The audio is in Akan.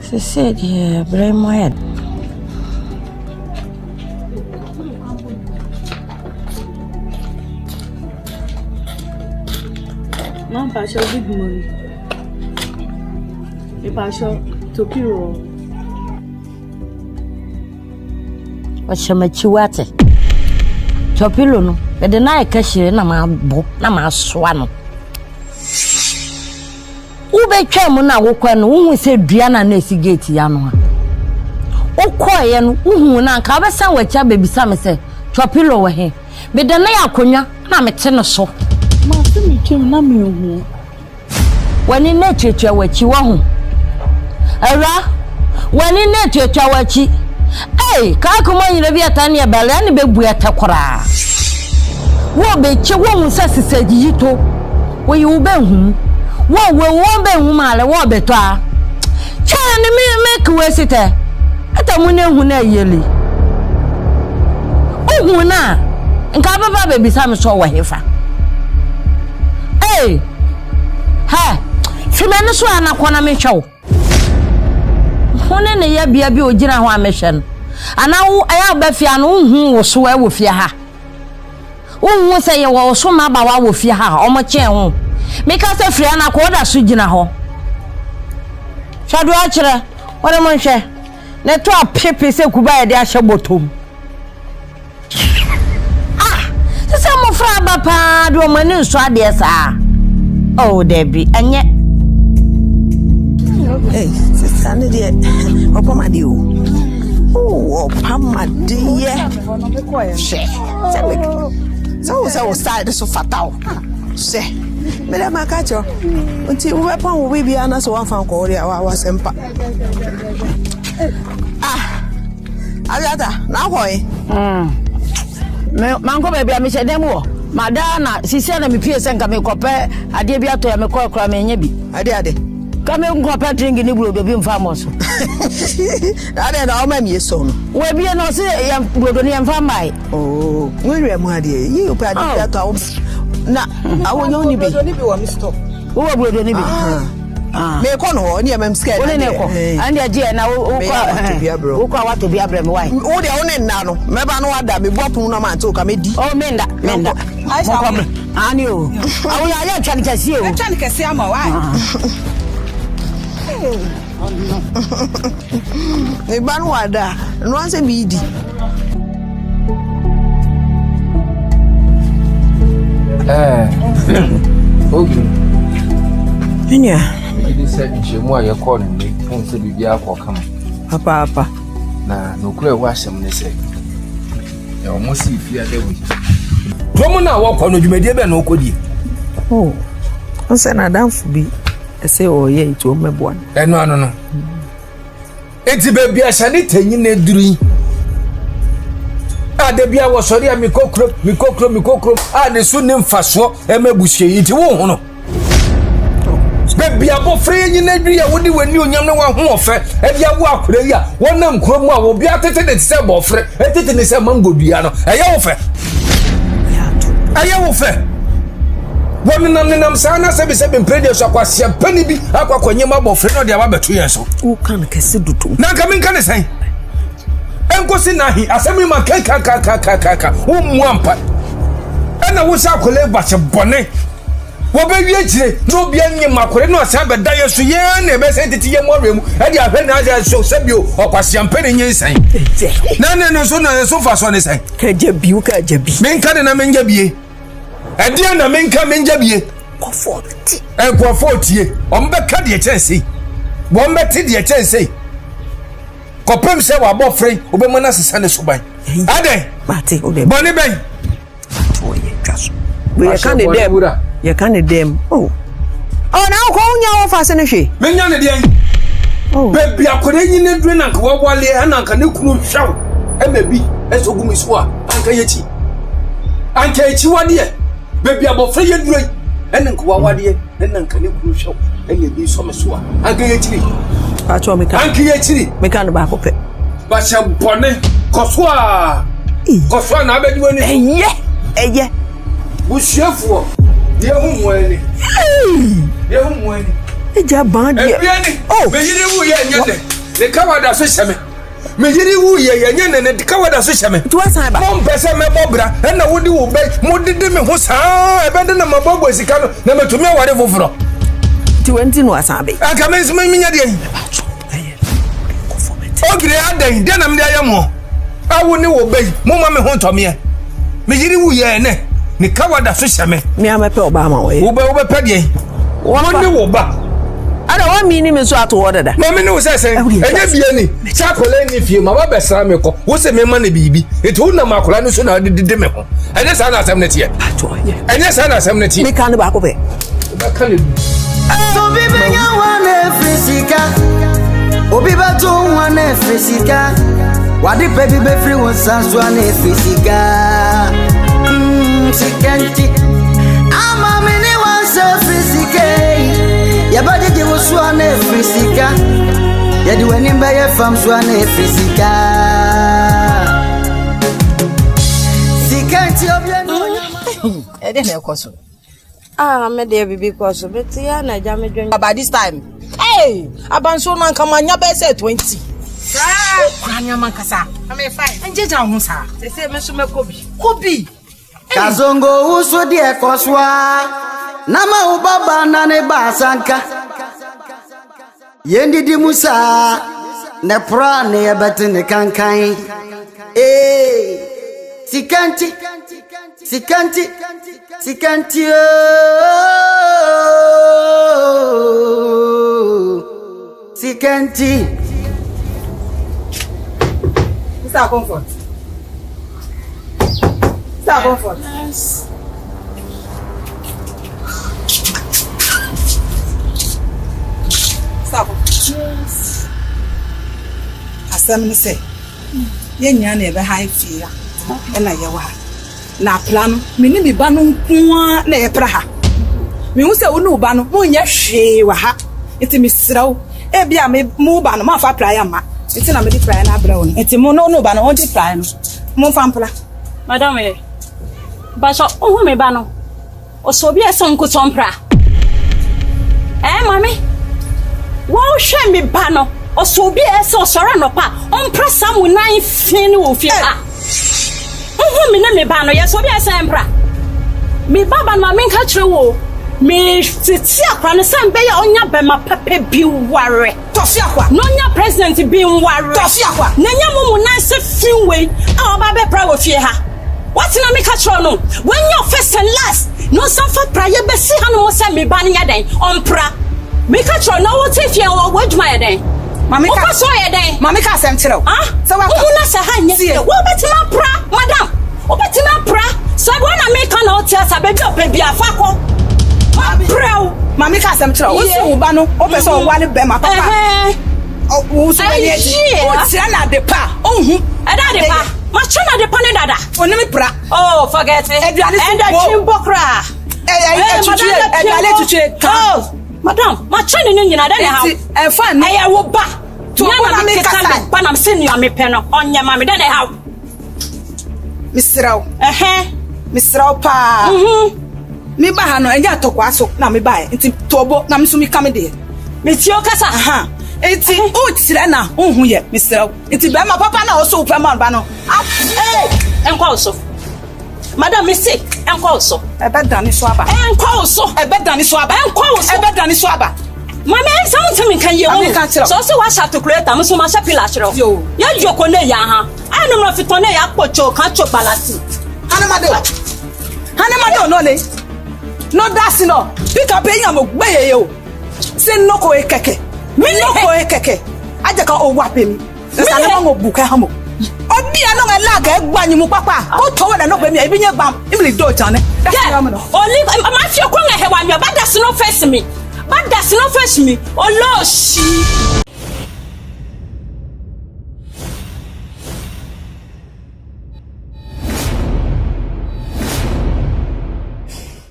She said, yeah, brain my head. Mom, Pasha, big money. If Pasha, Tokiro. What's your machiwate? Topilo, no, but the night cashier, Nama Swano. Ube Chamuna, who said Diana Nessigate Yanua. O quiet, who now cover some with your baby Sammy say, Topilo were here. But the Naya Cunya, I'm a tenor so. Master, me came Namu. When in nature, what you want. Ara, when in nature, Chawachi. Hey, Kakuma, you be a tiny belly and be Buatakora. What be Chawam said you to where you been home? What will one be woman, what better? Chan me make a waste at a money who near yearly. Oh, who now? And Kababa baby Sam saw what he found. Hey, ha, Simana Swana Kwaname show. One in a year be a Ojina mission. And now I have Befian who was swear with your ha. Who will say you were so mad about with your ha, or my chair? Make us a friend, a quarter Sujina ho. Shadow Archer, what am I say? Let to a pepe say goodbye, dear Shabotum. Ah, the same of Papa, do my news, so dear, sir. Oh, Debbie, and yet. Hey, sister, dear, Papa, my dear. Oh, Papa, dear. So, started so fatal. Say, Madame Macacho, until we weapon will be an so one found Korea, our semper. Ah, Agata, now, boy. Mango baby, I miss a demo. Madonna, she said, I'm a pierce and come a copper. I did be out to a call crime and yebby. I did. Come and compare drinking the blue, the beam farmers. I don't know, maybe son. Where be no say, young Burgonian family. Oh, William, my dear, you paid that house. Now, I will only be one stop. Who will only be? Make on or near them scared. And the dear now, who want to be a brem wife. Oh, the only nano, maybe no other, be bought on a man to come. Oh, Menda. I knew. I will try to see you. I'm trying to see my wife. The Banwada, and once a beady. Okay. Yeah. You said you more you're calling me, and said you are welcome. Papa. Nah, no clear wash them, they say. You almost see if you are there with you. Romana walk on you, may be no good. Oh, I said, I don't be. I say, oh, yeah, it will make one. No. It's a baby, I shall not in a dream. Ah, the beer was sorry, me cockro. Ah, the soon name fast walk, and me bush it won't. Baby, I'm afraid in every year when you young one who offer, and you walk there. One name Cromwell will be at the same offer, and it is a mango piano. I offer. One in them sana seven predators are quite a penny be aqua my friend or the other 2 years. Who can do to? Now coming can I say? And go see now, I send me my kaka, wampa. And I was out collect but a bonnet. What baby, no be any macro, Samba Dias to Yan, a message to your morium, and you have another so Sabio or Pasian Penny, say. No, so fast on the side. Kajabuka Jabi. Men can and a menjabi. And then a men come in Jabi. Quafford. And Quafford, on the Cadia Chelsea. One better the Chelsea. Copem say wa bofre obemana sesane so ban ade mate ode boni ben to ye twaso we can dem you can dem oh now ko nya ofa se ne hwe menya ne den oh baby akore yin ne dwe na nka wawale ananka ne kunu hwaw emebi esogumi so a anka yechi wade baby abofre ye dure enanka wawade enanka ne kunu hwaw emebi so me so a anka yechi Pacho me kan. Anki yechiri. Me kan ba ko pe. Ba se bone koswa. Koswa na abedi woni. Eye. Bushefo. Ye hu mwani. Ye hu mwani. Eja ban de. Oh, me yiri wu ye nyane. De kawada so hyeme. Me yiri wu ye nyane ne de kawada so hyeme. To asan ba. Mo mpese me bobra, na wodi wo be, mo dede me ho saa, e be de na mabogbo sika no, na metumi aware foforo. Ti wenti no asan be. Aka me nsema minya de. Ogire adan, de na me de ayamo. Awo ni wo be, mo ma me ho ntomie. Me yiri wu ye ne kawada so hyeme. Me amepe oba ma wo ye. Wo be pe de. Wo ni wo ba. Ada wa mi ni me so ato wo dada. Mama ni wo se enye bie ni chakole ni fie ma ba besra me ko wo se me ma na bibi etu na makola ni so na de me ho enye sa na asem na tie enye sa na asem na tie me kan ba ko be ba kan ni so bibi nya wana fisika obi ba to wana fisika wadi pe bibi free won sanso na fisika sikanti ama me ni wan so fisika ya body de wo so na fisika ya di wani ba ya fam so na fisika sikanti obia no e de na ekoso me de bibi koso but ya na ja me dwen by this time hey abanso na nkamanya be say 20 kwanya mankasa am fine enjeja ho sa se me so me kobi kazongo uso di ekoswa nama ubaba na ne basanka yendi di musa ne pra ne yabete ne kankan sikanti sikanti Mr. Comfort. Yes. Stop. Yes. Asem say. Ye nya na ebe high fee na ye wa. Na plan me ni bi ba no nko na ye pra ha. Me hu se wo no ba no mo nya hwe wa ha. Enti me siraw. E bia me mo ba no ma fa pra ya ma. Enti na me di pra ya na abra wo. Enti mo no ba no on di pra no. Mo fa mpla. Madam ba so ohu me ba no. O so bi eso nko tompra. Mami. Wo hwe me ba no. O so bi eso soro no pa. On pra sam 9 fin wo fi pa. Ohu me na me ba no. Ye so bi eso empra. Me baba no me nka kire wo. Me titi akwa no sam be ya onya be ma pepe bi ware. Tosi akwa. No nya president bi ware. Tosi akwa. Na nya mumu na se fin we. A oba be pra wo fie ha. What na me catch no? When your first and last, no some for prayer be see hanu mo say me ban ya den on pra. Me catch no what if you o waduma ya den. Mami ka so ya den. Mami ka sem tiro. So wa ko na se hanye. Wo betima pra, madam. Wo betima pra. So when na me kan o tia sa be bi afako. Pra. Mami ka sem tiro. Wo so ba no, o pese o wale be ma papa. O so be ye. O tia na de pa. Ohun. E da de pa. Machana de pane dada. Oni me pra. Oh, forget it. And the chimbokra. Oh, madam, machana ni nyina dada ha. E fa no. E wo ba. To na me kasa. Ba na me senior me pe no. Onye ma me dada ha. Misraw. Misraw pa. Me ba ha no enja tokwa so na me ba e. Nti tobo na me so mi kam de. Me ti o kasa. Eti o tire na ohun ye Mr. Eti be ma papa na o so pe ma ba no. Enkwa oso. Madam mistake, enkwa oso. E be dani so aba. Enkwa oso. E be dani so aba. Enkwa oso. E be dani so aba. Mama em sound kan ye wo. So so wa sha to create am so ma sha pila chiro. Ya joko na ya ha. Anu ma fito na ya pocho kan cho balasi. Hanamade no le. No that's no. Pick up yan mo gbe ye o. Se no ko e keke. Me no ko e keke. Aje ka o wa pe mi. Se sa na mo buka ha mo. Obi ano nga la ga gbanyi mu papa. O to we na no pe mi e bi nye gbam. Imli do chan ne. Yeah. Only ma fi ko nga he wa mi ba that's no face me. But that's no face me. Oh, Lord, she.